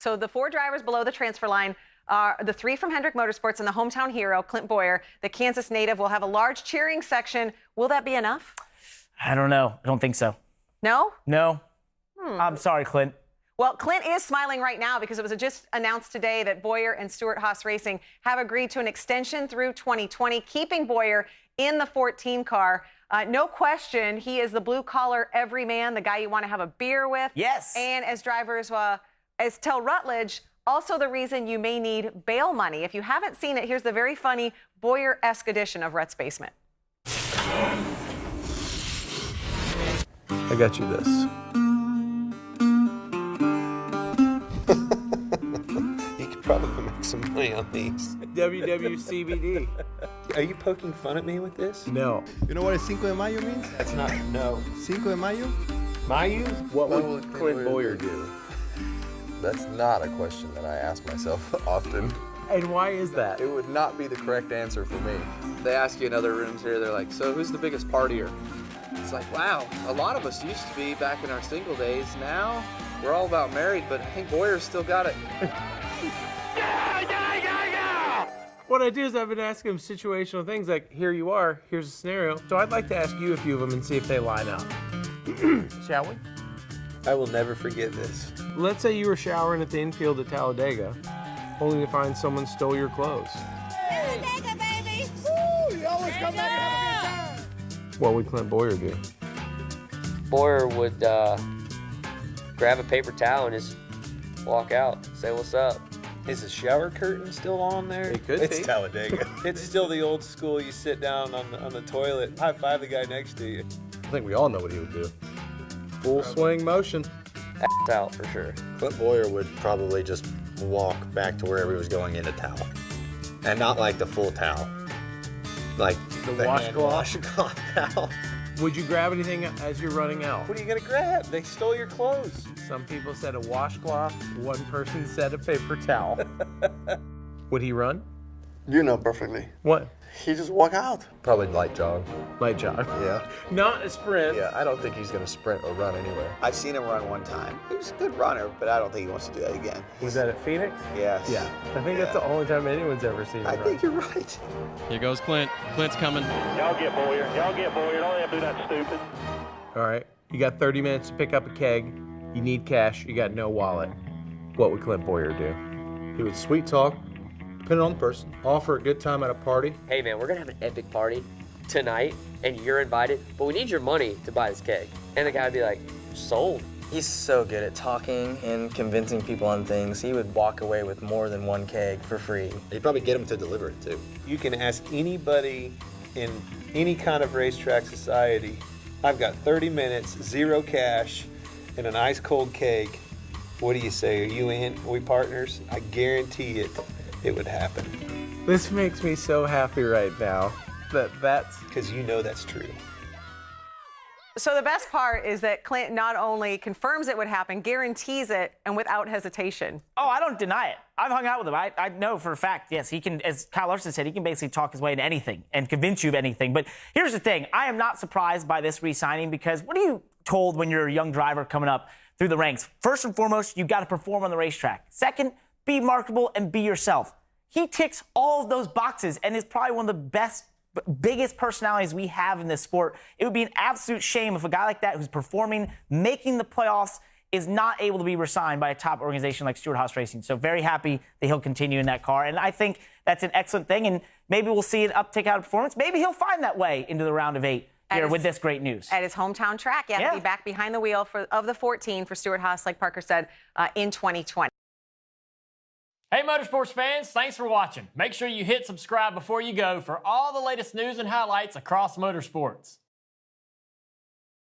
So the 4 drivers below the transfer line are the 3 from Hendrick Motorsports and the hometown hero, Clint Bowyer. The Kansas native will have a large cheering section. Will that be enough? I don't know. I don't think so. No? No. I'm sorry, Clint. Well, Clint is smiling right now because it was just announced today that Bowyer and Stewart-Haas Racing have agreed to an extension through 2020, keeping Bowyer in the 14 car. No question, he is the blue-collar everyman, the guy you want to have a beer with. Yes. And as drivers, as tell Rutledge, also the reason you may need bail money. If you haven't seen it, here's the very funny Bowyer-esque edition of Rhett's Basement. I got you this. You could probably make some money on these. WWCBD. Are you poking fun at me with this? No. You know what a Cinco de Mayo means? That's not, no. Cinco de Mayo? Mayu? What would Clint Bowyer do? That's not a question that I ask myself often. And why is that? It would not be the correct answer for me. They ask you in other rooms here, they're like, so who's the biggest partier? It's like, wow, a lot of us used to be back in our single days. Now, we're all about married, but I think Boyer's still got it. What I do is I've been asking him situational things like, here you are, here's a scenario. So I'd like to ask you a few of them and see if they line up. Shall we? I will never forget this. Let's say you were showering at the infield at Talladega, only to find someone stole your clothes. Talladega, baby! Woo! You always come back and have a good time. What would Clint Bowyer do? Bowyer would grab a paper towel and just walk out, say what's up. Is the shower curtain still on there? It could It's be. Talladega. It's still the old school, you sit down on the toilet, high five the guy next to you. I think we all know what he would do. Full swing motion. Ass out for sure. Clint Bowyer would probably just walk back to wherever he was going in a towel. And not like the full towel. Like The hand washcloth? washcloth towel. Would you grab anything as you're running out? What are you gonna grab? They stole your clothes. Some people said a washcloth, one person said a paper towel. Would he run? You know perfectly. What? He just walk out. Probably light jog. Light jog. Yeah. Not a sprint. Yeah, I don't think he's going to sprint or run anywhere. I've seen him run one time. He was a good runner, but I don't think he wants to do that again. Was that at Phoenix? Yes. Yeah. I think that's the only time anyone's ever seen him I run. think you're right. Here goes Clint. Clint's coming. Y'all get Bowyer. Y'all get Bowyer. Don't have to do that stupid. All right. You got 30 minutes to pick up a keg. You need cash. You got no wallet. What would Clint Bowyer do? He would sweet talk, depending on the person, offer a good time at a party. Hey man, we're gonna have an epic party tonight and you're invited, but we need your money to buy this keg. And the guy would be like, sold. He's so good at talking and convincing people on things. He would walk away with more than one keg for free. He'd probably get him to deliver it too. You can ask anybody in any kind of racetrack society, I've got 30 minutes, zero cash, and an ice cold keg. What do you say? Are you in? Are we partners? I guarantee it would happen. This makes me so happy right now that's because you know that's true. So the best part is that Clint not only confirms it would happen, guarantees it, and without hesitation. Oh, I don't deny it. I've hung out with him. I know for a fact, yes, he can, as Kyle Larson said, he can basically talk his way into anything and convince you of anything. But here's the thing. I am not surprised by this re-signing because what are you told when you're a young driver coming up through the ranks? First and foremost, you've got to perform on the racetrack. Second, be marketable and be yourself. He ticks all of those boxes and is probably one of the biggest personalities we have in this sport. It would be an absolute shame if a guy like that who's performing, making the playoffs, is not able to be re-signed by a top organization like Stewart-Haas Racing. So very happy that he'll continue in that car. And I think that's an excellent thing. And maybe we'll see an uptick out of performance. Maybe he'll find that way into the round of 8 here with this great news. At his hometown track, to be back behind the wheel of the 14 for Stewart-Haas, like Parker said, in 2020. Hey, Motorsports fans, thanks for watching. Make sure you hit subscribe before you go for all the latest news and highlights across motorsports.